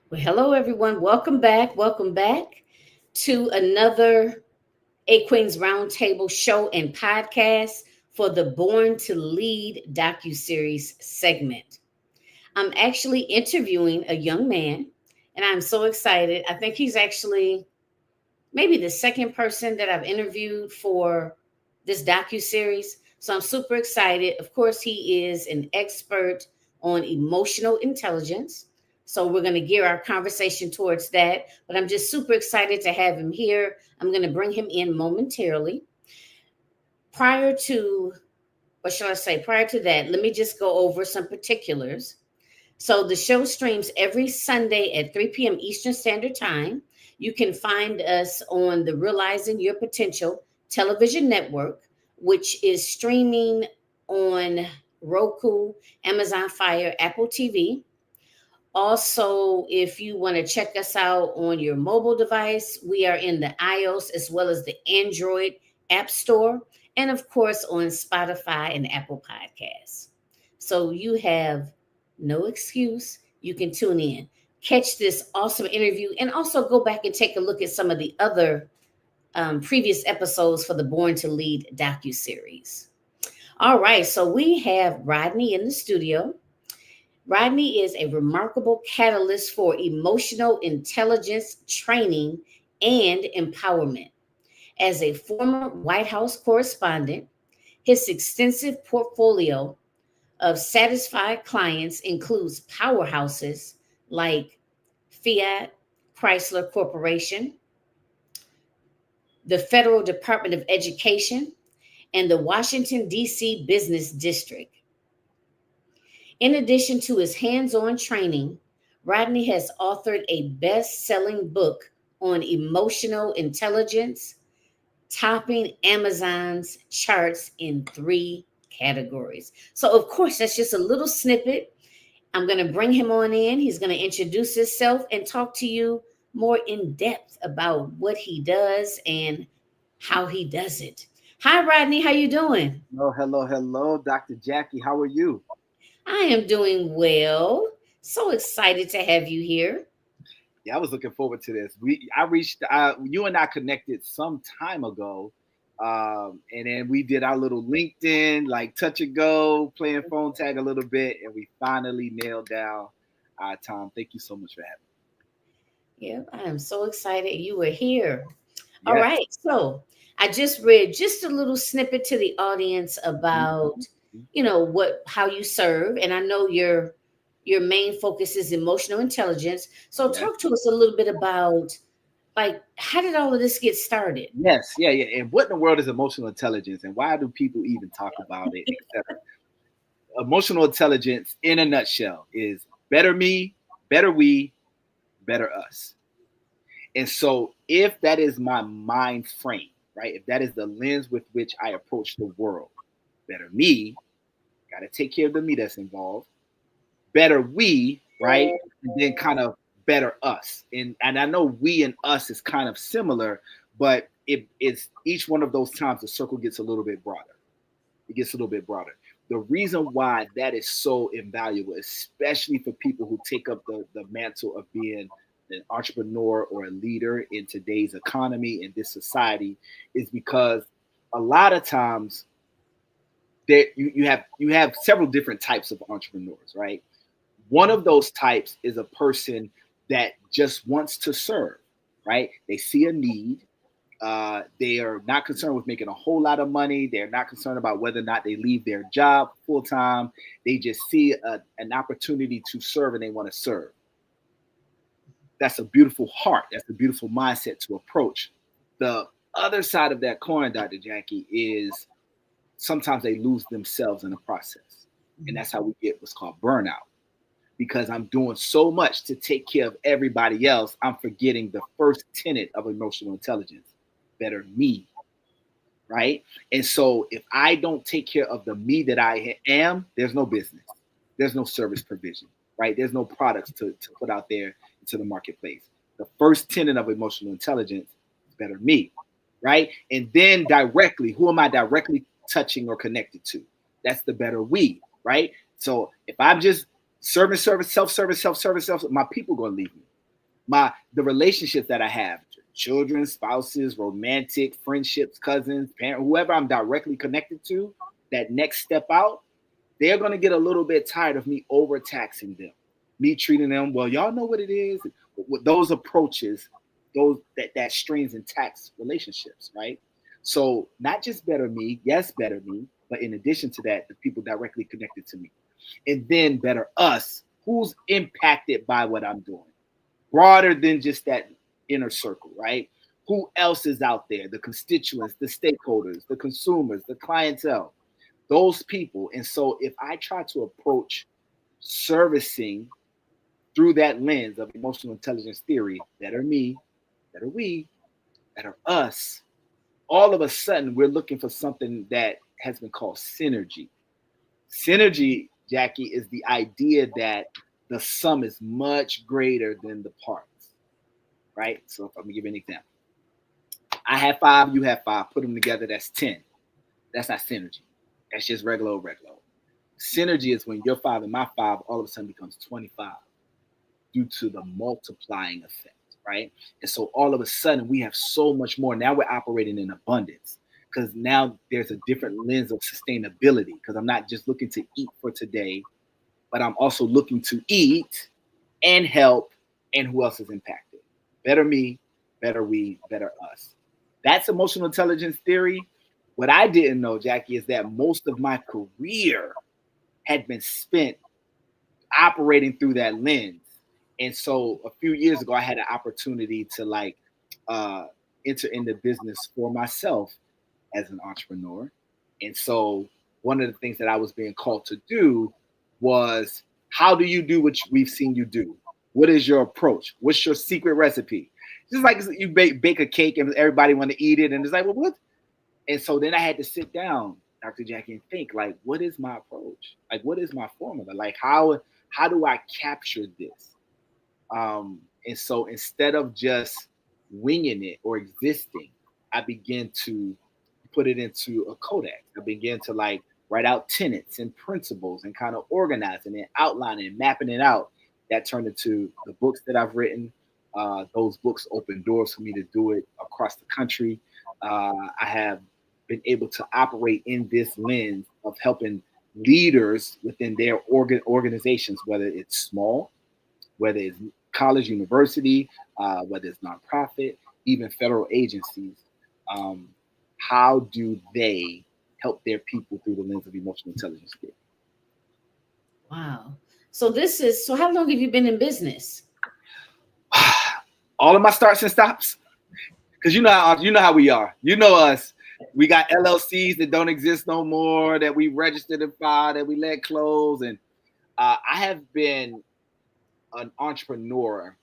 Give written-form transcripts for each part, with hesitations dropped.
Well, hello, everyone. Welcome back. Welcome back to another A Queen's Roundtable show and podcast for the Born to Lead docuseries segment. I'm actually interviewing a young man, and I'm so excited. I think he's actually maybe the second person that I've interviewed for this docuseries. So I'm super excited. Of course, he is an expert on emotional intelligence. So we're going to gear our conversation towards that. But I'm just super excited to have him here. I'm going to bring him in momentarily. Prior to, what shall I say? Prior to that, let me just go over some particulars. So the show streams every Sunday at 3 p.m. Eastern Standard Time. You can find us on the Realizing Your Potential television network, which is streaming on Roku, Amazon Fire, Apple TV. Also, if you want to check us out on your mobile device, we are in the iOS as well as the Android App Store, and of course on Spotify and Apple Podcasts. So you have no excuse. You can tune in, catch this awesome interview, and also go back and take a look at some of the other previous episodes for the Born to Lead docuseries. All right, so we have Rodney in the studio. Rodney is a remarkable catalyst for emotional intelligence training and empowerment. As a former White House correspondent, his extensive portfolio of satisfied clients includes powerhouses like Fiat Chrysler Corporation, the Federal Department of Education, and the Washington, D.C. Business District. In addition to his hands-on training, Rodney has authored a best-selling book on emotional intelligence, topping Amazon's charts in 3 categories. So, of course, that's just a little snippet. I'm going to bring him on in. He's going to introduce himself and talk to you more in depth about what he does and how he does it. Hi, Rodney. How you doing? Hello, Dr. Jackie. How are you? I am doing well. So excited to have you here. Yeah, I was looking forward to this. You and I connected some time ago, and then we did our little LinkedIn, like touch and go, playing phone tag a little bit, and we finally nailed down our time. Thank you so much for having Yeah, I am so excited you were here. me. All Yes. right. So I just read just a little snippet to the audience about, Mhm. how you serve. And I know your main focus is emotional intelligence. So Yes. talk to us a little bit about like how did all of this get started? Yes. Yeah. And what in the world is emotional intelligence, and why do people even talk about it, etc.? Emotional intelligence, in a nutshell, is better me, better we, better us. And so, if that is my mind frame, right, if that is the lens with which I approach the world, better me, got to take care of the me that's involved, better we, right, and then kind of better us. And I know we and us is kind of similar, but it's each one of those times the circle gets a little bit broader. It gets a little bit broader. The reason why that is so invaluable, especially for people who take up the mantle of being an entrepreneur or a leader in today's economy in this society, is because a lot of times there you have several different types of entrepreneurs, right? One of those types is a person that just wants to serve, right? They see a need, They are not concerned with making a whole lot of money. They're not concerned about whether or not they leave their job full time. They just see an opportunity to serve and they want to serve. That's a beautiful heart. That's a beautiful mindset to approach. The other side of that coin, Dr. Jackie, is sometimes they lose themselves in the process. And that's how we get what's called burnout. Because I'm doing so much to take care of everybody else, I'm forgetting the first tenet of emotional intelligence, better me, right? And so if I don't take care of the me that I am, there's no business. There's no service provision, right? There's no products to put out there into the marketplace. The first tenet of emotional intelligence is better me, right? And then directly, who am I directly touching or connected to? That's the better we, right? So if I'm just service, self-service, my people gonna leave me. The relationships that I have, children, spouses, romantic, friendships, cousins, parents, whoever I'm directly connected to, that next step out, they're gonna get a little bit tired of me overtaxing them, me treating them, well, y'all know what it is. With those approaches, that strains and tax relationships, right? So not just better me, yes, better me, but in addition to that, the people directly connected to me. And then better us, who's impacted by what I'm doing, broader than just that inner circle, right? Who else is out there? The constituents, the stakeholders, the consumers, the clientele, those people. And so if I try to approach servicing through that lens of emotional intelligence theory, better me, better we, better us, all of a sudden we're looking for something that has been called synergy. Synergy, Jackie, is the idea that the sum is much greater than the parts, right? So if I'm gonna give you an example, I have 5, you have 5, put them together, that's 10. That's not synergy. That's just regular. Synergy is when your 5 and my 5 all of a sudden becomes 25 due to the multiplying effect, right? And so all of a sudden we have so much more. Now we're operating in abundance because now there's a different lens of sustainability because I'm not just looking to eat for today, but I'm also looking to eat and help and who else is impacted. Better me, better we, better us. That's emotional intelligence theory. What I didn't know, Jackie, is that most of my career had been spent operating through that lens. And so a few years ago, I had an opportunity to enter into business for myself as an entrepreneur. And so one of the things that I was being called to do was, how do you do what we've seen you do? What is your approach? What's your secret recipe? Just like you bake a cake and everybody want to eat it. And it's like, well, what? And so then I had to sit down, Dr. Jackie, and think, like, what is my approach? Like, what is my formula? Like, how do I capture this? And so instead of just winging it or existing, I began to put it into a codex. I began to write out tenets and principles and kind of organizing it, outlining it, mapping it out. That turned into the books that I've written. Those books opened doors for me to do it across the country. I have been able to operate in this lens of helping leaders within their organizations, whether it's small, whether it's college, university, whether it's nonprofit, even federal agencies. How do they help their people through the lens of emotional intelligence theory? Wow. So how long have you been in business? All of my starts and stops. Because you know how we are. You know us. We got LLCs that don't exist no more, that we registered and filed, that we let close. And I have been an entrepreneur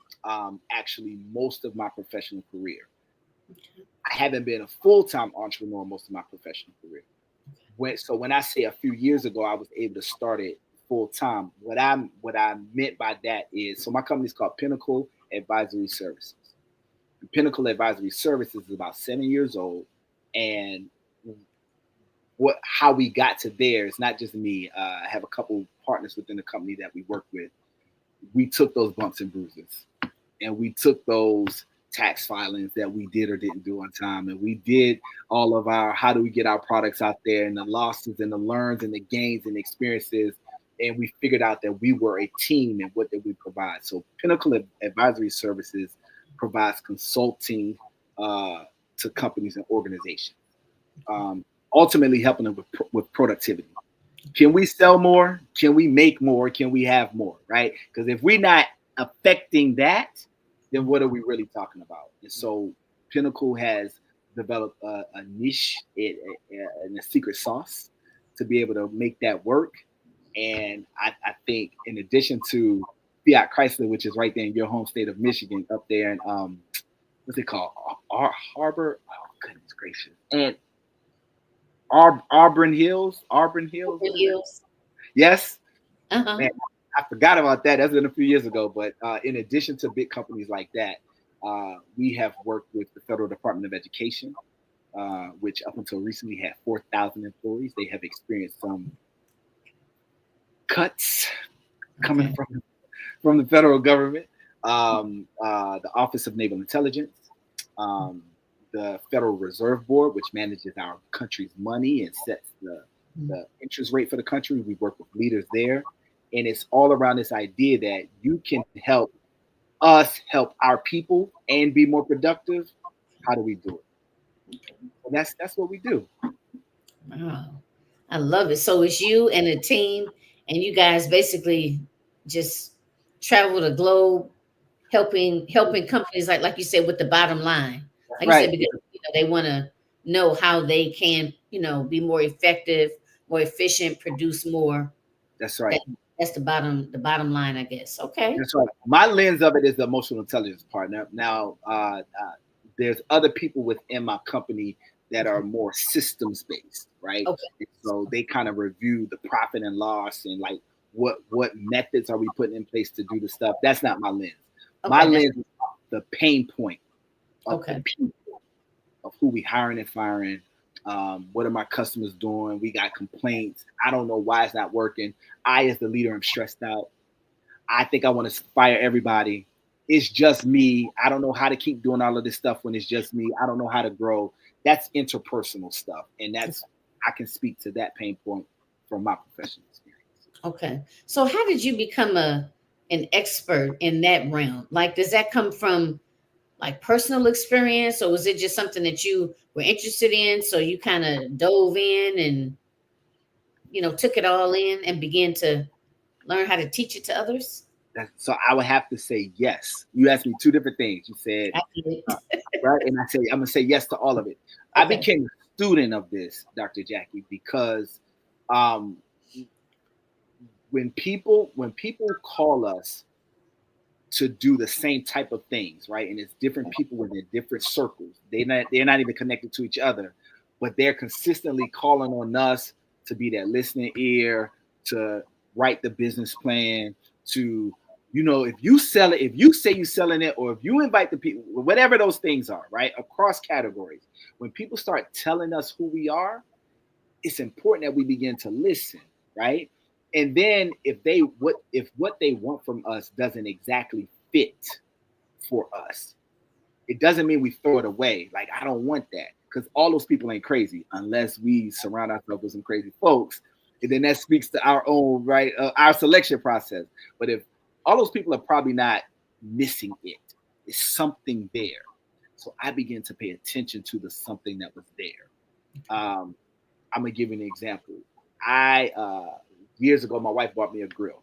actually most of my professional career. I haven't been a full-time entrepreneur most of my professional career. When I say a few years ago, I was able to start it full-time. What I meant by that is, so my company is called Pinnacle Advisory Services. Pinnacle Advisory Services is about 7 years old, and how we got to there is not just me. I have a couple partners within the company that we work with. We took those bumps and bruises, and we took those tax filings that we did or didn't do on time, and we did all of our how do we get our products out there, and the losses and the learns and the gains and experiences, and we figured out that we were a team and what did we provide. So Pinnacle Advisory Services provides consulting to companies and organizations, ultimately helping them with productivity. Can we sell more? Can we make more? Can we have more? Right? Because if we're not affecting that, then what are we really talking about? And so Pinnacle has developed a niche and a secret sauce to be able to make that work. And I think in addition to Fiat Chrysler, which is right there in your home state of Michigan, up there in what's it called? Harbor? Oh, goodness gracious. And Auburn Hills. Videos. Yes. Uh-huh. Man, I forgot about that. That's been a few years ago. But in addition to big companies like that, we have worked with the Federal Department of Education, which up until recently had 4,000 employees. They have experienced some cuts coming from the federal government. The Office of Naval Intelligence, the Federal Reserve Board, which manages our country's money and sets the interest rate for the country. We work with leaders there. And it's all around this idea that you can help us help our people and be more productive. How do we do it? And that's what we do. Wow. I love it. So it's you and a team, and you guys basically just travel the globe helping companies like you said with the bottom line. Like you said, Right. because they want to know how they can, be more effective, more efficient, produce more. That's right. That's the bottom line, I guess. Okay. That's right. My lens of it is the emotional intelligence part. Now, there's other people within my company that are more systems based, right? Okay. And so they kind of review the profit and loss and like what methods are we putting in place to do the stuff. That's not my lens. Okay, my lens is the pain point of okay. the people, of who we hiring and firing. What are my customers doing? We got complaints. I don't know why it's not working. I, as the leader, am stressed out. I think I want to fire everybody. It's just me. I don't know how to keep doing all of this stuff when it's just me. I don't know how to grow. That's interpersonal stuff. And I can speak to that pain point from my professional experience. Okay. So how did you become an expert in that realm? Like, does that come from like personal experience, or was it just something that you were interested in? So you kind of dove in and, took it all in and began to learn how to teach it to others? So I would have to say yes. You asked me two different things. You said, right? And I say, I'm going to say yes to all of it. Okay. I became a student of this, Dr. Jackie, because when people call us to do the same type of things, right? And it's different people within different circles. They're not even connected to each other, but they're consistently calling on us to be that listening ear, to write the business plan, to, if you sell it, if you say you're selling it, or if you invite the people, whatever those things are, right? Across categories. When people start telling us who we are, it's important that we begin to listen, right? And then if what they want from us doesn't exactly fit for us, it doesn't mean we throw it away. Like, I don't want that, because all those people ain't crazy unless we surround ourselves with some crazy folks. And then that speaks to our own, right, our selection process. But if all those people are probably not missing it, it's something there. So I begin to pay attention to the something that was there. I'm gonna give you an example. Years ago, my wife bought me a grill,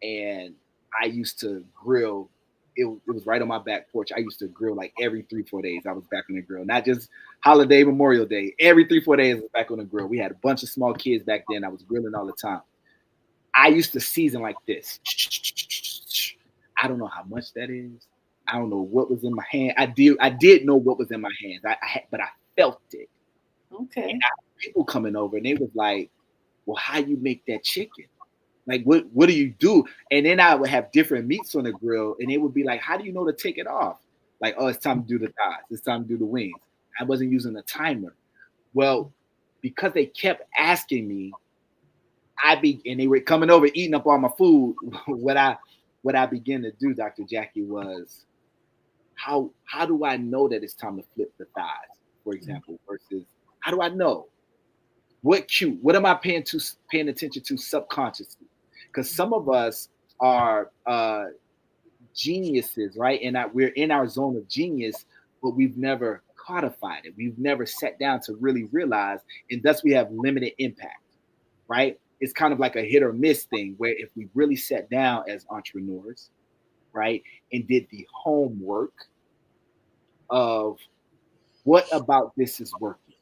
and I used to grill. It was right on my back porch. I used to grill like every 3-4 days. I was back on the grill, not just holiday, Memorial Day. Every 3-4 days, I was back on the grill. We had a bunch of small kids back then. I was grilling all the time. I used to season like this. I don't know how much that is. I don't know what was in my hand. I did know what was in my hands. But I felt it. Okay. And people coming over, and they was like, well, how you make that chicken? Like, what do you do? And then I would have different meats on the grill, and they would be like, how do you know to take it off? Like, oh, it's time to do the thighs. It's time to do the wings. I wasn't using a timer. Well, because they kept asking me, and they were coming over, eating up all my food. What I began to do, Dr. Jackie, was how do I know that it's time to flip the thighs, for example, versus how do I know? What cue? What am I paying attention to subconsciously? Because some of us are geniuses, right? And we're in our zone of genius, but we've never codified it. We've never sat down to really realize, and thus we have limited impact, right? It's kind of like a hit or miss thing where if we really sat down as entrepreneurs, right, and did the homework of what about this is working?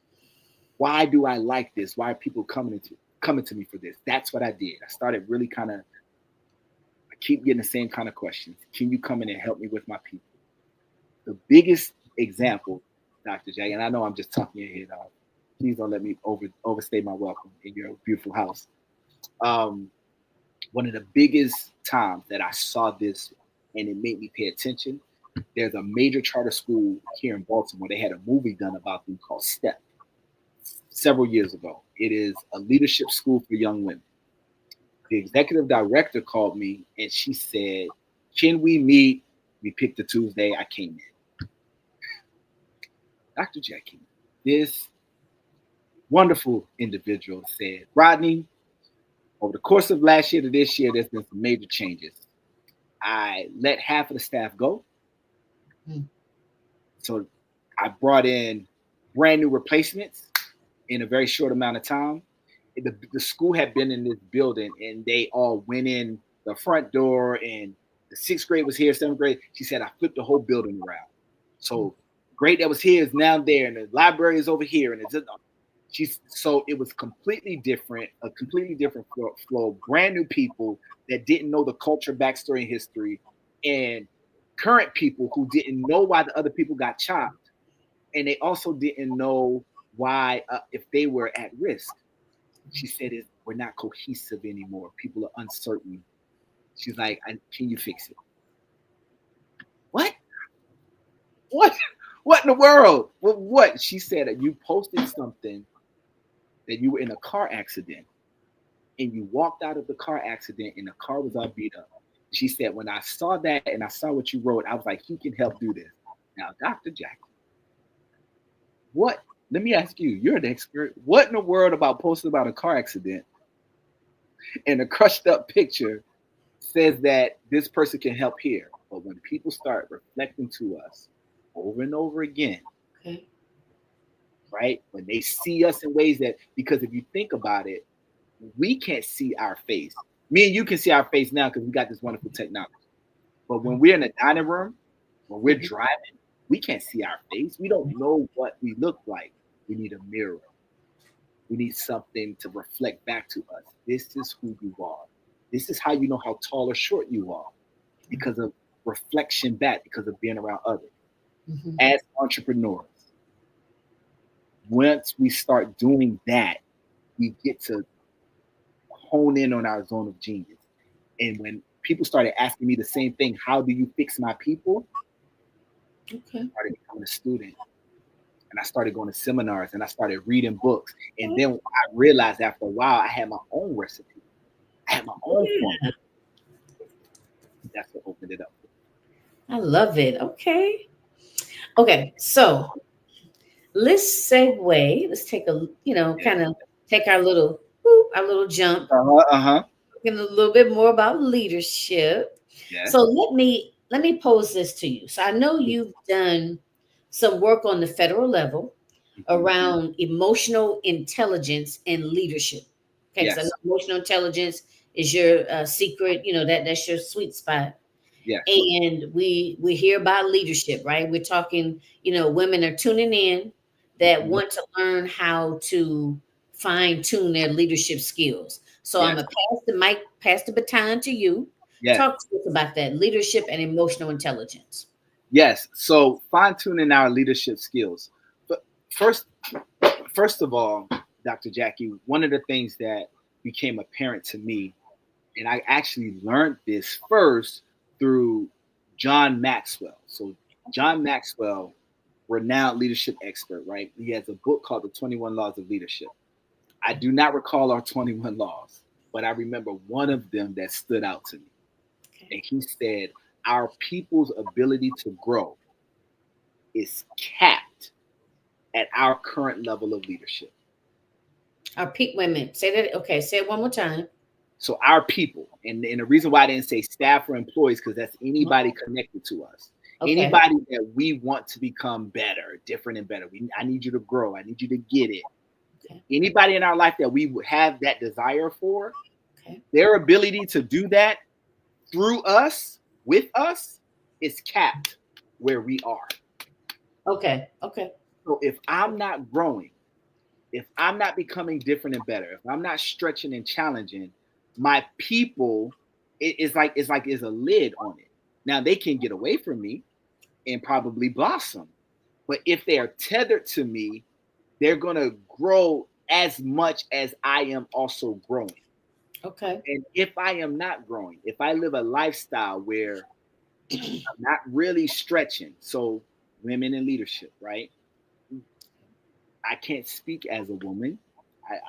Why do I like this? Why are people coming to me for this? That's what I did. I started really I keep getting the same kind of questions. Can you come in and help me with my people? The biggest example, Dr. J, and I know I'm just talking your head off. Please don't let me overstay my welcome in your beautiful house. One of the biggest times that I saw this and it made me pay attention, there's a major charter school here in Baltimore. They had a movie done about them called STEP several years ago. It is a leadership school for young women. The executive director called me and she said, can we meet? We picked a Tuesday. I came in. Dr. Jackie, this wonderful individual said, Rodney, over the course of last year to this year, there's been some major changes. I let half of the staff go. So I brought in brand new replacements in a very short amount of time. The school had been in this building and they all went in the front door and the 6th grade was here, 7th grade. She said, I flipped the whole building around. So grade that was here is now there and the library is over here. And so it was completely different, a completely different flow, brand new people that didn't know the culture, backstory, and history, and current people who didn't know why the other people got chopped. And they also didn't know why, if they were at risk. She said, we're not cohesive anymore. People are uncertain. She's like, can you fix it? What? What in the world? What? She said that you posted something that you were in a car accident and you walked out of the car accident and the car was all beat up. She said, when I saw that and I saw what you wrote, I was like, he can help do this. Now, Dr. Jackie, what? Let me ask you, you're an expert. What in the world about posting about a car accident and a crushed up picture says that this person can help here? But when people start reflecting to us over and over again, okay, right? When they see us in ways that, because if you think about it, we can't see our face. Me and you can see our face now because we got this wonderful technology. But when we're in a dining room, when we're driving, we can't see our face. We don't know what we look like. We need a mirror. We need something to reflect back to us. This is who you are. This is how you know how tall or short you are, because of reflection back, because of being around others. As entrepreneurs, once we start doing that, we get to hone in on our zone of genius. And when people started asking me the same thing, how do you fix my people? I started becoming a student. And I started going to seminars and I started reading books. And then I realized after a while, I had my own recipe. I had my own formula. That's what opened it up. I love it. Okay. So let's segue. Let's take a, kind of take our little jump. Talking a little bit more about leadership. Yeah. So let me pose this to you. So I know you've done some work on the federal level around emotional intelligence and leadership. Okay, yes. So emotional intelligence is your secret. That's your sweet spot. Yeah. And we hear about leadership, right? We're talking. Women are tuning in that want to learn how to fine tune their leadership skills. So yes. I'm gonna pass the baton to you. Yes. Talk to us about that leadership and emotional intelligence. Yes. So fine tuning our leadership skills. But first of all, Dr. Jackie, one of the things that became apparent to me, and I actually learned this first through John Maxwell. So John Maxwell, renowned leadership expert, right? He has a book called The 21 Laws of Leadership. I do not recall our 21 laws, but I remember one of them that stood out to me. Okay. And he said, our people's ability to grow is capped at our current level of leadership. Our peak women. Say that. Okay, say it one more time. So our people, and the reason why I didn't say staff or employees, because that's anybody connected to us. Okay. Anybody that we want to become better, different and better. I need you to grow. I need you to get it. Okay. Anybody in our life that we have that desire for, Okay. their ability to do that through us, with us, is capped where we are. Okay. Okay. So if I'm not growing, if I'm not becoming different and better, if I'm not stretching and challenging, my people, it's a lid on it. Now they can get away from me and probably blossom, but if they are tethered to me, they're gonna grow as much as I am also growing. Okay. And if I am not growing, if I live a lifestyle where I'm not really stretching, so women in leadership, right? I can't speak as a woman.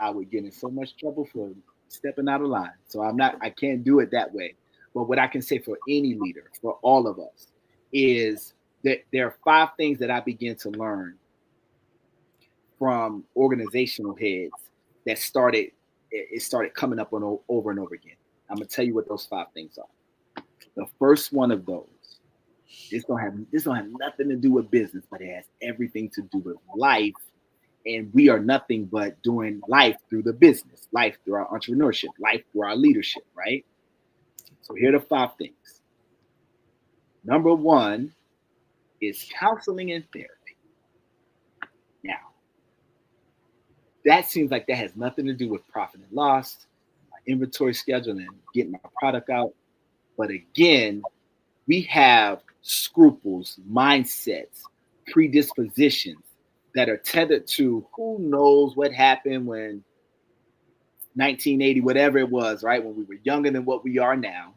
I would get in so much trouble for stepping out of line. So I can't do it that way. But what I can say for any leader, for all of us, is that there are 5 things that I began to learn from organizational heads that started coming up on over and over again. I'm gonna tell you what those 5 things are. The first one of those, this don't have nothing to do with business, but it has everything to do with life. And we are nothing but doing life through the business, life through our entrepreneurship, life through our leadership, right? So here are the 5 things. Number 1 is counseling and therapy. Now, that seems like that has nothing to do with profit and loss, my inventory schedule, and getting my product out. But again, we have scruples, mindsets, predispositions that are tethered to who knows what happened when 1980, whatever it was, right? When we were younger than what we are now.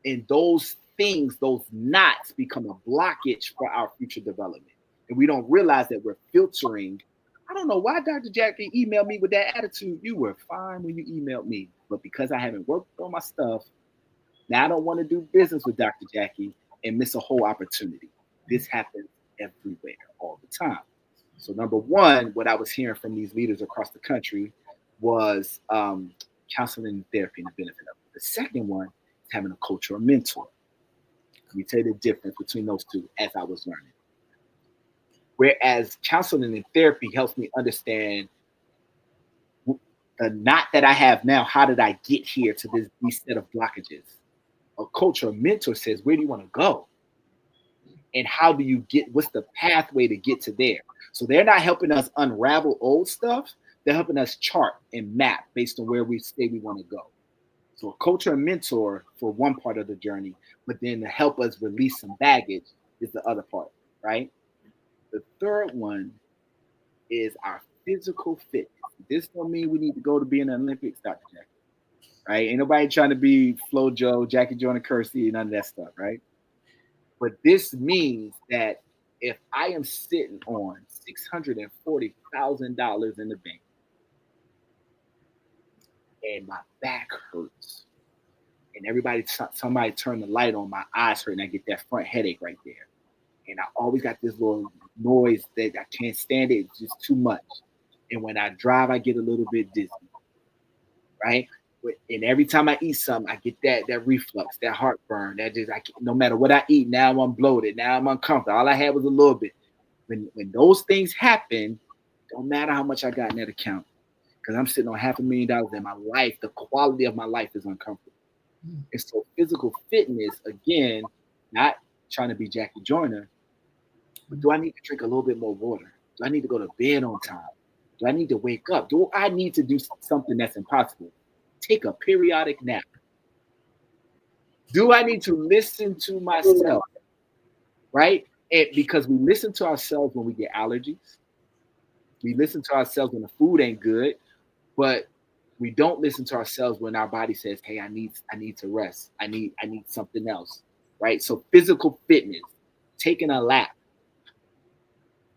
And those things, those knots become a blockage for our future development. And we don't realize that we're filtering. I don't know why Dr. Jackie emailed me with that attitude. You were fine when you emailed me, but because I haven't worked on my stuff, now I don't want to do business with Dr. Jackie and miss a whole opportunity. This happens everywhere all the time. So number 1, what I was hearing from these leaders across the country was counseling and therapy and the benefit of it. The second one is having a coach or a mentor. Let me tell you the difference between those two as I was learning. Whereas counseling and therapy helps me understand the knot that I have now, how did I get here to these set of blockages? A coach or a mentor says, where do you want to go? And how do you what's the pathway to get to there? So they're not helping us unravel old stuff. They're helping us chart and map based on where we say we want to go. So a coach or a mentor for one part of the journey, but then to help us release some baggage is the other part, right? The third one is our physical fitness. This don't mean we need to go to be in the Olympics, Dr. Jackie, right? Ain't nobody trying to be Flo Jo, Jackie Joyner Kersey, none of that stuff, right? But this means that if I am sitting on $640,000 in the bank and my back hurts, and somebody turned the light on, my eyes hurt, and I get that front headache right there. And I always got this little noise that I can't stand it. It's just too much. And when I drive, I get a little bit dizzy, right? And every time I eat something, I get that reflux, that heartburn. No matter what I eat, now I'm bloated. Now I'm uncomfortable. All I had was a little bit. When those things happen, don't matter how much I got in that account, because I'm sitting on $500,000 and my life, the quality of my life is uncomfortable. And so physical fitness, again, not trying to be Jackie Joyner, but do I need to drink a little bit more water? Do I need to go to bed on time? Do I need to wake up? Do I need to do something that's impossible? Take a periodic nap. Do I need to listen to myself? Right? And because we listen to ourselves when we get allergies. We listen to ourselves when the food ain't good, but we don't listen to ourselves when our body says, hey, I need to rest. I need something else. Right? So physical fitness, taking a lap,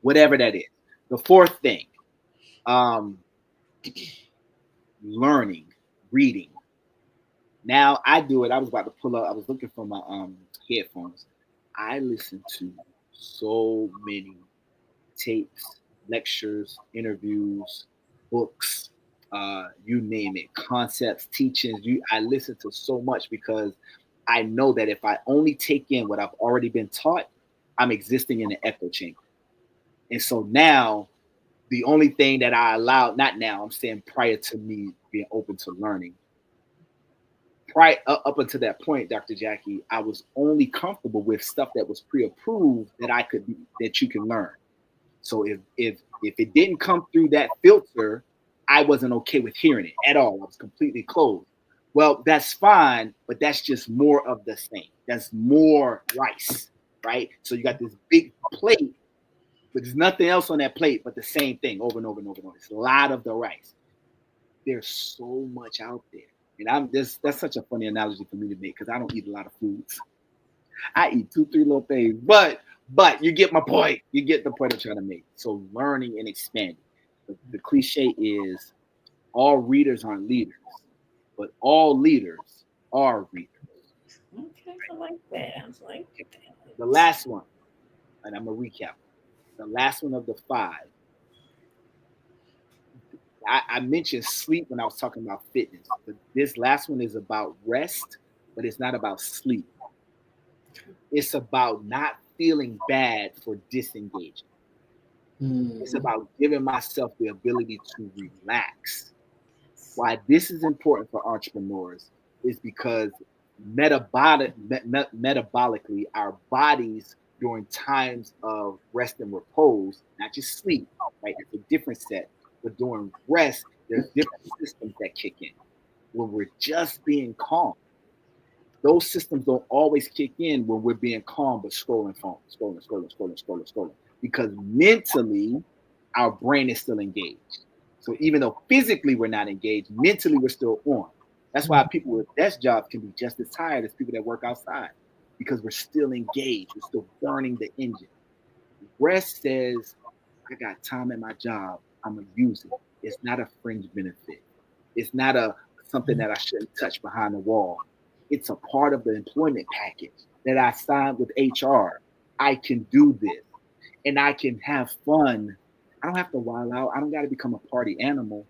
whatever that is. The fourth thing, learning, reading. Now I do it. I was about to pull up. I was looking for my headphones. I listen to so many tapes, lectures, interviews, books, you name it, concepts, teachings. I listen to so much because I know that if I only take in what I've already been taught, I'm existing in an echo chamber. And so now the only thing that I allowed, not now, I'm saying prior to me being open to learning, up until that point, Dr. Jackie, I was only comfortable with stuff that was pre-approved that you can learn. So if it didn't come through that filter, I wasn't okay with hearing it at all. I was completely closed. Well, that's fine, but that's just more of the same. That's more rice, right? So you got this big plate, but there's nothing else on that plate but the same thing over and over and over and over. It's a lot of the rice. There's so much out there. And that's such a funny analogy for me to make because I don't eat a lot of foods. I eat 2-3 little things, but you get my point. You get the point I'm trying to make. So learning and expanding. The cliche is all readers aren't leaders, but all leaders are readers. Okay, I like that. I like that. The last one, and I'm going to recap. The last one of the 5. I mentioned sleep when I was talking about fitness. But this last one is about rest, but it's not about sleep. It's about not feeling bad for disengaging. It's about giving myself the ability to relax. Why this is important for entrepreneurs is because metabolically, our bodies during times of rest and repose, not just sleep, right? It's a different set, but during rest, there's different systems that kick in. When we're just being calm, those systems don't always kick in when we're being calm, but scrolling phone, scrolling. Because mentally, our brain is still engaged. So even though physically we're not engaged, mentally we're still on. That's why people with desk jobs can be just as tired as people that work outside, because we're still engaged. We're still burning the engine. Rest says, I got time at my job. I'm going to use it. It's not a fringe benefit. It's not something that I shouldn't touch behind the wall. It's a part of the employment package that I signed with HR. I can do this and I can have fun. I don't have to wild out. I don't got to become a party animal,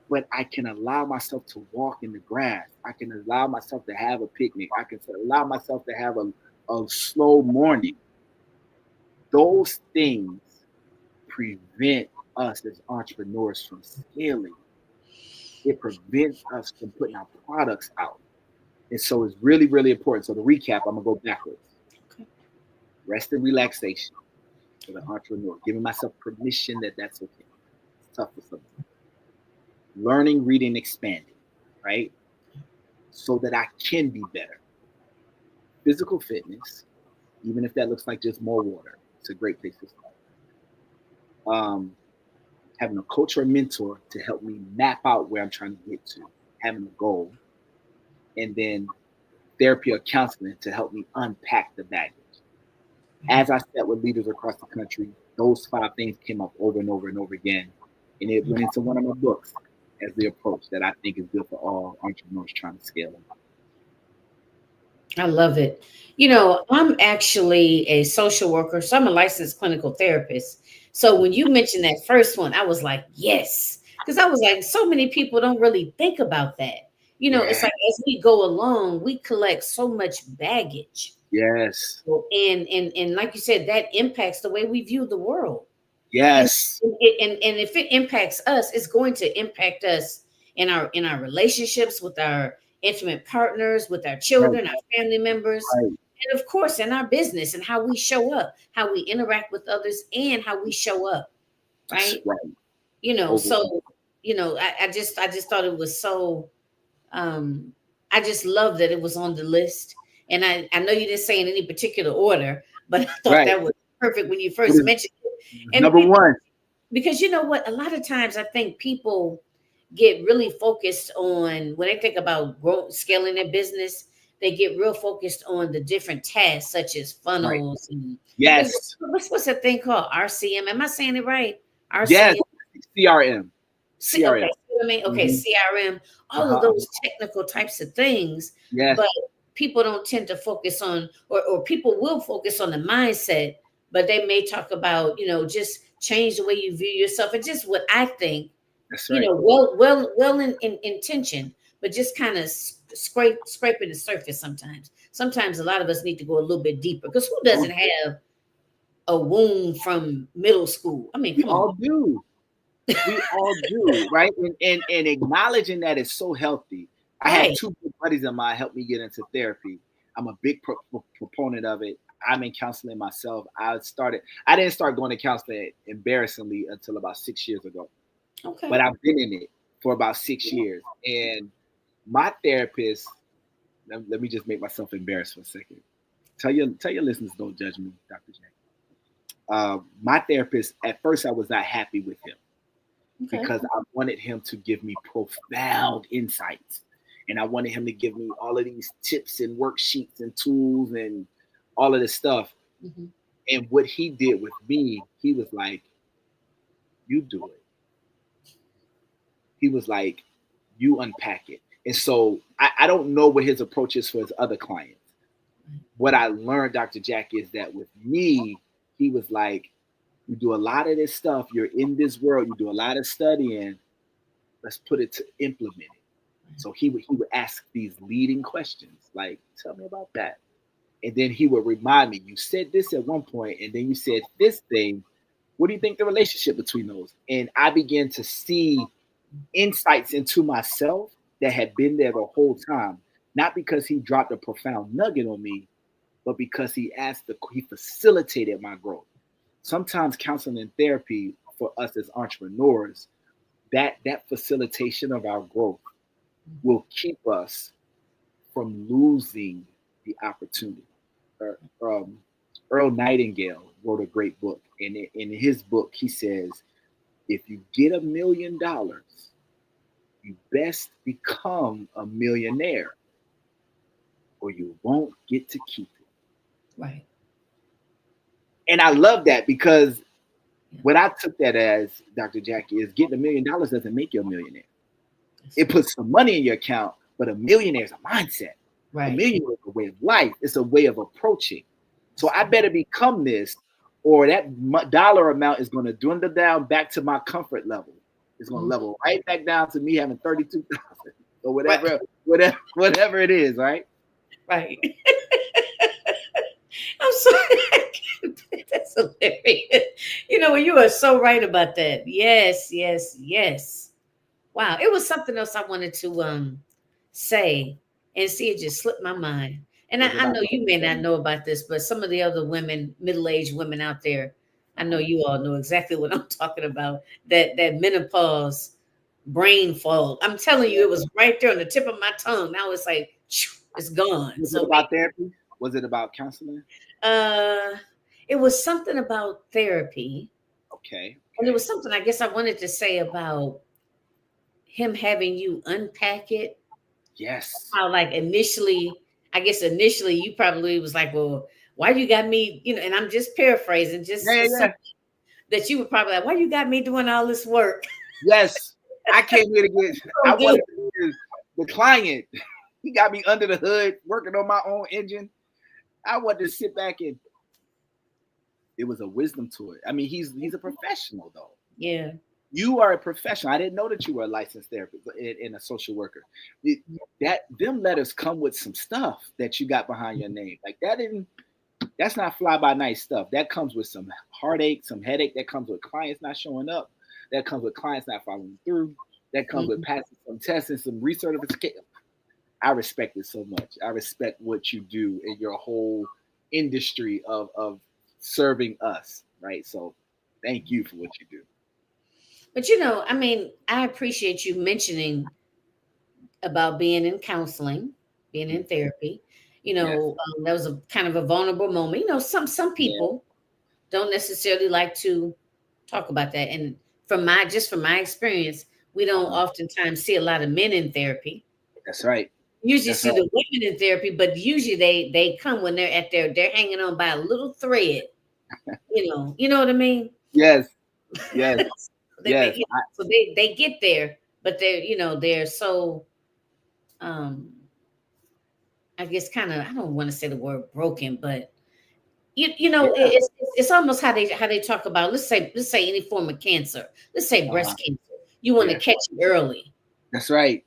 but I can allow myself to walk in the grass. I can allow myself to have a picnic. I can allow myself to have a slow morning. Those things prevent us as entrepreneurs from scaling. It prevents us from putting our products out. And so it's really, really important. So to recap, I'm going to go backwards. Okay. Rest and relaxation for the entrepreneur. Giving myself permission that that's okay. It's tough for some. Learning, reading, expanding, right? So that I can be better. Physical fitness, even if that looks like just more water, it's a great place to start. Having a coach or a mentor to help me map out where I'm trying to get to, having a goal, and then therapy or counseling to help me unpack the baggage. As I sat with leaders across the country, those 5 things came up over and over and over again. And it went into one of my books as the approach that I think is good for all entrepreneurs trying to scale them. I love it. You know, I'm actually a social worker, so I'm a licensed clinical therapist. So when you mentioned that first one, I was like, yes, because I was like, so many people don't really think about that. You know, It's like as we go along, we collect so much baggage. Yes. And like you said, that impacts the way we view the world. Yes. And if it impacts us, it's going to impact us in our relationships with our intimate partners, with our children, our family members, and of course in our business and how we show up, how we interact with others, and how we show up. Right. You know, so you know, I just thought it was so I just love that it was on the list. And I know you didn't say in any particular order, but I thought that was perfect when you first mentioned it. And number 1. Because you know what? A lot of times I think people get really focused on, when they think about scaling their business, they get real focused on the different tasks such as funnels. And what's that thing called? RCM. Am I saying it right? RCM. Yes. CRM. Okay, okay, CRM, all of those technical types of things. Yes. But people don't tend to focus on, or people will focus on the mindset, but they may talk about, you know, just change the way you view yourself. And just what I think, you know, well in intention, but just kind of scraping the surface sometimes. Sometimes a lot of us need to go a little bit deeper, because who doesn't have a wound from middle school. I mean, We come on. all do. We all do, right? And acknowledging that is so healthy. I had Right. two good buddies of mine help me get into therapy. I'm a big proponent of it. I'm in counseling myself. I didn't start going to counseling embarrassingly until about 6 years ago, but Okay. I've been in it for about 6 years. And my therapist, let me just make myself embarrassed for a second. Tell your listeners, don't judge me, Dr. J. My therapist, at first, I was not happy with him Okay. because I wanted him to give me profound insights. And I wanted him to give me all of these tips and worksheets and tools and all of this stuff. Mm-hmm. And what he did with me, he was like, you do it. He was like, you unpack it. And so I don't know what his approach is for his other clients. What I learned, Dr. Jack, is that with me, he was like, you do a lot of this stuff. You're in this world. You do a lot of studying. Let's put it to implement it. So he would ask these leading questions, like, tell me about that. And then he would remind me, you said this at one point, and then you said this thing. What do you think the relationship between those? And I began to see insights into myself that had been there the whole time, not because he dropped a profound nugget on me, but because he facilitated my growth. Sometimes counseling and therapy for us as entrepreneurs, that facilitation of our growth will keep us from losing the opportunity. Earl Nightingale wrote a great book, and in his book, he says, if you get $1 million, you best become a millionaire, or you won't get to keep it. Right. And I love that because what I took that as, Dr. Jackie, is getting $1 million doesn't make you a millionaire. It puts some money in your account, but a millionaire is a mindset. Right. A millionaire is a way of life. It's a way of approaching. So I better become this, or that dollar amount is going to dwindle down back to my comfort level. It's going to level right back down to me having 32,000 or whatever, right. whatever it is, right? Right. I'm sorry. That's hilarious. You are so right about that. Yes, yes, yes. Wow. It was something else I wanted to say, and see, it just slipped my mind. And I know you may not know about this, but some of the other women, middle-aged women out there, I know you all know exactly what I'm talking about. That menopause brain fog. I'm telling you, it was right there on the tip of my tongue. Now it's like it's gone. Was So it about therapy? Was it about counseling? uh it was something about therapy. Okay. And it was something I guess I wanted to say about him having you unpack it. Yes. How like initially you probably was like, well, why you got me, and I'm just paraphrasing, just Yeah. that you were probably like, why you got me doing all this work? Yes. I came here to get, I So wanted to be the client. He got me under the hood, working on my own engine. I wanted to sit back and there was a wisdom to it. I mean, he's a professional though. Yeah. You are a professional. I didn't know that you were a licensed therapist and a social worker. Them letters come with some stuff that you got behind your name. Like that's not fly by night stuff. That comes with some heartache, some headache. That comes with clients not showing up. That comes with clients not following through. That comes with passing some tests and some recertification. I respect it so much. I respect what you do in your whole industry of serving us, right? So thank you for what you do. But I mean, I appreciate you mentioning about being in counseling, being in therapy. Yes. That was a kind of a vulnerable moment. Some Yeah. people don't necessarily like to talk about that. And from my experience, we don't oftentimes see a lot of men in therapy. That's right. Usually That's see right. the women in therapy, but usually they come when they're hanging on by a little thread. You know what I mean? Yes. Yes. they Yes. make it, so they get there, but they're so um I guess kind of, I don't want to say the word broken, but Yeah. it's almost how they talk about, let's say any form of cancer, let's say breast cancer. You want to Yeah. catch it early. That's right.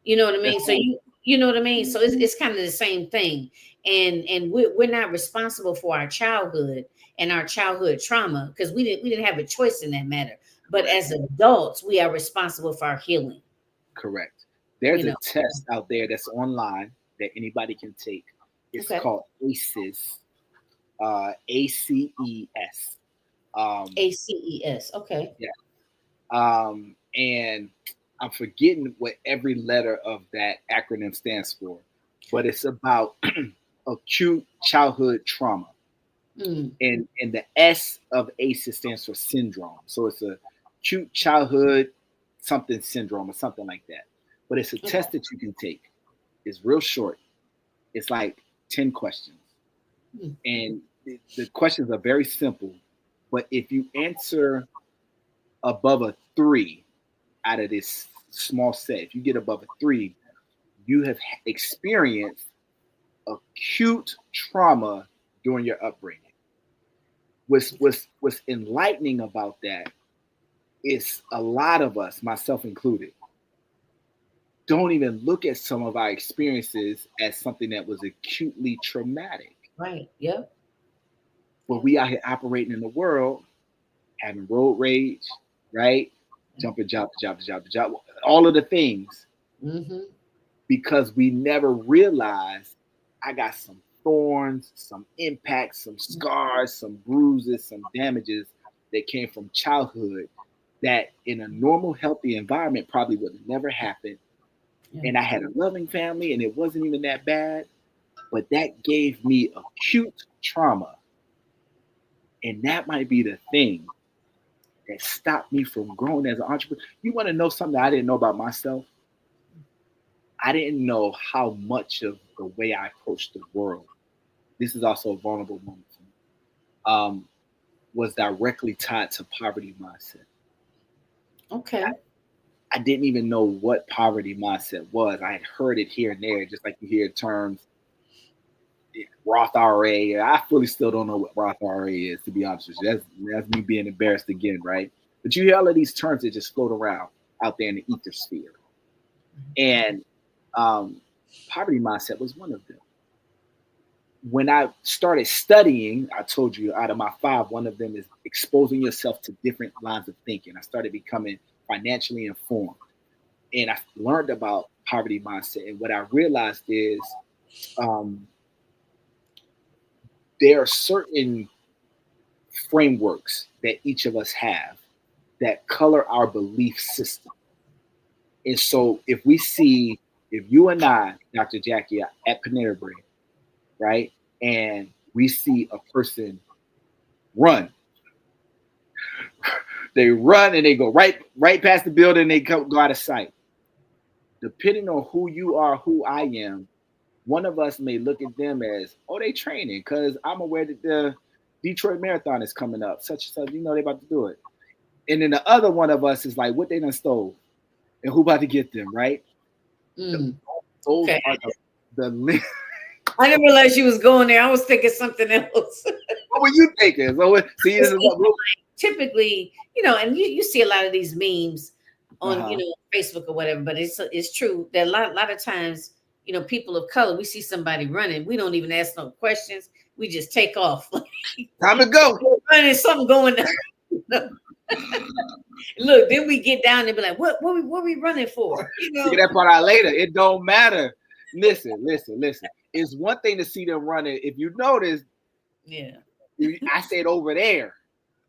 You know what I That's mean? So right. you know what I mean? So it's kind of the same thing. And we're not responsible for our childhood. and our childhood trauma, because we didn't have a choice in that matter. But as adults, we are responsible for our healing. Correct. There's You a know. test out there that's online that anybody can take. It's Okay. called ACES, ACES. ACES. Okay. Yeah. And I'm forgetting what every letter of that acronym stands for, but it's about acute childhood trauma. Mm. And the S of ACEs stands for syndrome. So it's a acute childhood something syndrome or something like that. But it's a Okay. test that you can take. It's real short. It's like 10 questions. Mm. And the questions are very simple. But if you answer above a 3 out of this small set, if you get above a 3, you have experienced acute trauma during your upbringing. What's enlightening about that is a lot of us, myself included, don't even look at some of our experiences as something that was acutely traumatic. Right. Yep. But we out here operating in the world, having road rage, right? Jumping job to job to job to job, all of the things, Mm-hmm. because we never realized I got some thorns, some impacts, some scars, some bruises, some damages that came from childhood that in a normal, healthy environment probably would have never happened. Yeah. And I had a loving family and it wasn't even that bad, but that gave me acute trauma. And that might be the thing that stopped me from growing as an entrepreneur. You want to know something I didn't know about myself? I didn't know how much of the way I approached the world, this is also a vulnerable moment for me, was directly tied to poverty mindset. Okay. I didn't even know what poverty mindset was. I had heard it here and there, just like you hear terms Roth IRA. I fully still don't know what Roth IRA is, to be honest with you. That's me being embarrassed again, right? But you hear all of these terms that just float around out there in the ether sphere. And poverty mindset was one of them. When I started studying, I told you out of my 5, one of them is exposing yourself to different lines of thinking. I started becoming financially informed. And I learned about poverty mindset. And what I realized is there are certain frameworks that each of us have that color our belief system. And so if you and I, Dr. Jackie, are at Panera Bread, right? And we see a person run. They run and they go right past the building and they go out of sight. Depending on who you are, who I am, one of us may look at them as, oh, they training because I'm aware that the Detroit Marathon is coming up, such and such, they about to do it. And then the other one of us is like, what they done stole and who about to get them, right? Mm. Those Okay. are the I didn't realize you was going there. I was thinking something else. What were you thinking? So, see, Typically, and you see a lot of these memes on, Facebook or whatever, but it's true that a lot of times, people of color, we see somebody running, we don't even ask no questions. We just take off. Time to go. Running, something going on. Look, then we get down and be like, what we running for? Figure that part out later. It don't matter. Listen. It's one thing to see them running. If you notice, yeah, I said over there.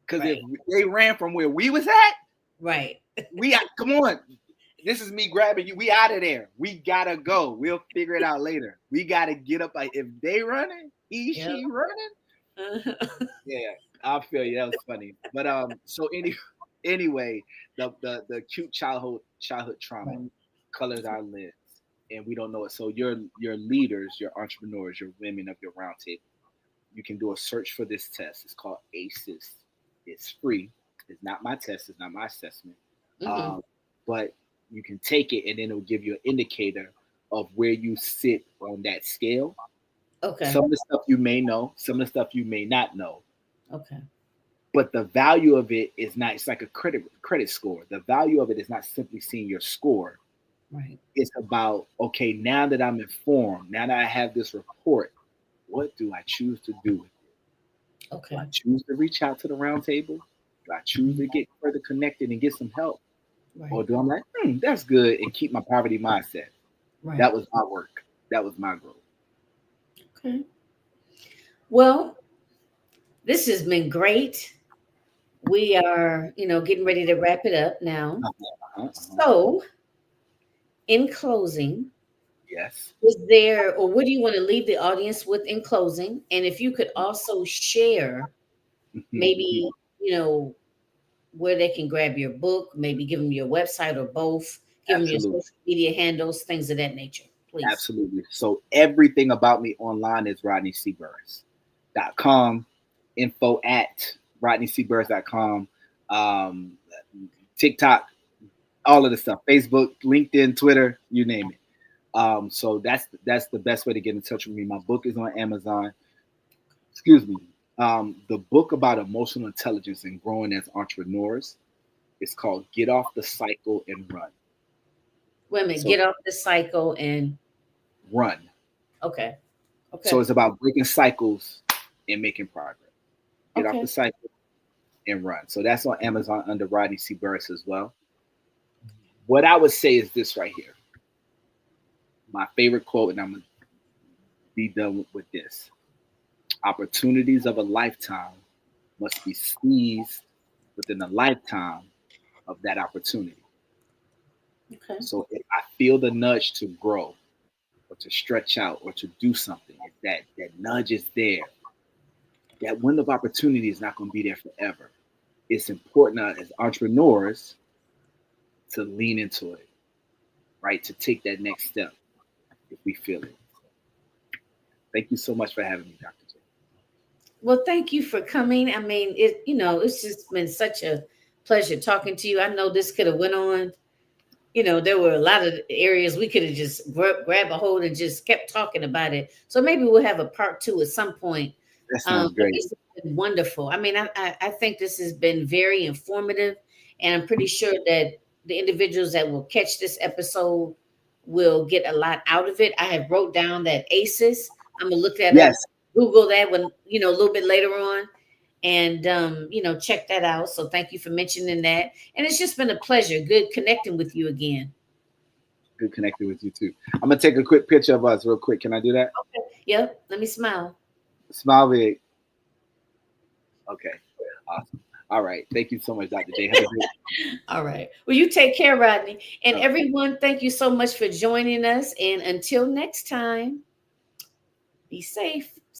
Because right. if they ran from where we was at, right. Come on. This is me grabbing you. We out of there. We gotta go. We'll figure it out later. We gotta get up. Like if they running, she running. Yeah, I feel you. That was funny. But so anyway, the acute childhood trauma colors our lives, and we don't know it. So your leaders, your entrepreneurs, your women of your roundtable, you can do a search for this test. It's called ACES. It's free. It's not my test. It's not my assessment. But you can take it, and then it'll give you an indicator of where you sit on that scale. Okay. Some of the stuff you may know, some of the stuff you may not know. Okay. But the value of it is not, it's like a credit score. The value of it is not simply seeing your score. Right. It's about, okay, now that I'm informed, now that I have this report, what do I choose to do with it? Okay. Do I choose to reach out to the round table? Do I choose to get further connected and get some help? Or Right. do I'm like, that's good and keep my poverty mindset? Right. That was my work. That was my growth. Okay. Well, this has been great. We are, getting ready to wrap it up now. Uh-huh, uh-huh. So, in closing, Yes. is there, or what do you want to leave the audience with in closing? And if you could also share maybe, where they can grab your book, maybe give them your website or both, give them your Absolutely. social media handles, things of that nature, please. Absolutely. So everything about me online is rodneycburris.com, info at rodneycburris.com, TikTok, all of the stuff, Facebook, LinkedIn, Twitter, you name it. So that's the best way to get in touch with me. My book is on Amazon. Excuse me. The book about emotional intelligence and growing as entrepreneurs is called Get Off the Cycle and Run. Wait a minute, So get off the cycle and run. okay. So Okay. it's about breaking cycles and making progress. Get off Okay. the cycle and run. So that's on Amazon under Rodney C. Burris as well. What I would say is this right here. My favorite quote, and I'm going to be done with this. Opportunities of a lifetime must be seized within the lifetime of that opportunity. Okay. So if I feel the nudge to grow or to stretch out or to do something, if that nudge is there, that window of opportunity is not going to be there forever. It's important as entrepreneurs to lean into it, right? To take that next step if we feel it. Thank you so much for having me, Dr. J. Well, thank you for coming. I mean, it's just been such a pleasure talking to you. I know this could have went on. There were a lot of areas we could have just grab a hold and just kept talking about it. So maybe we'll have a part two at some point. That sounds But great. this has been wonderful. I mean, I think this has been very informative, and I'm pretty sure that the individuals that will catch this episode will get a lot out of it. I have wrote down that ACEs. I'm gonna look that up, Yes, Google that when a little bit later on, and check that out. So thank you for mentioning that, and it's just been a pleasure. Good connecting with you again. good connecting with you too. I'm gonna take a quick picture of us real quick. Can I do that? Yep. Let me smile. Smile big. Okay. Awesome. All right. Thank you so much, Dr. J. Have a great All right. Well, you take care, Rodney. And day. everyone, thank you so much for joining us. And until next time, be safe.